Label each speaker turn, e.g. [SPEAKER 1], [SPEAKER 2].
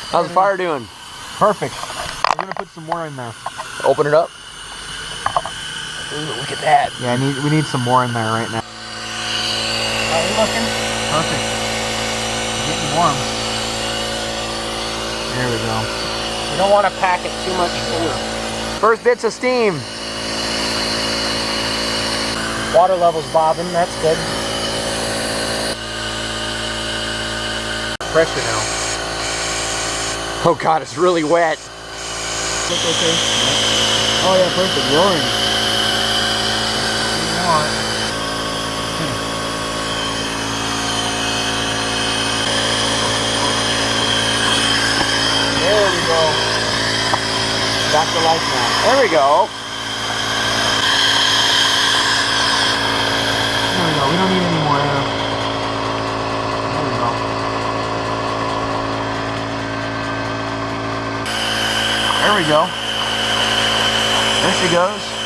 [SPEAKER 1] How's the fire doing?
[SPEAKER 2] Perfect. We're gonna put some more in there.
[SPEAKER 1] Open it up. Ooh, look at that.
[SPEAKER 2] Yeah, we need some more in there right now.
[SPEAKER 3] How are you looking?
[SPEAKER 2] Perfect. Getting warm. There we go.
[SPEAKER 3] You don't want to pack it too much full.
[SPEAKER 1] First bits of steam.
[SPEAKER 3] Water level's bobbing, that's good.
[SPEAKER 2] Pressure now.
[SPEAKER 1] Oh God, it's really wet.
[SPEAKER 2] Look okay. Oh yeah, perfect. Roaring.
[SPEAKER 1] There we go. Back to life now. There we go.
[SPEAKER 2] There we go. We don't need any more air. There we go. There we go. There she goes.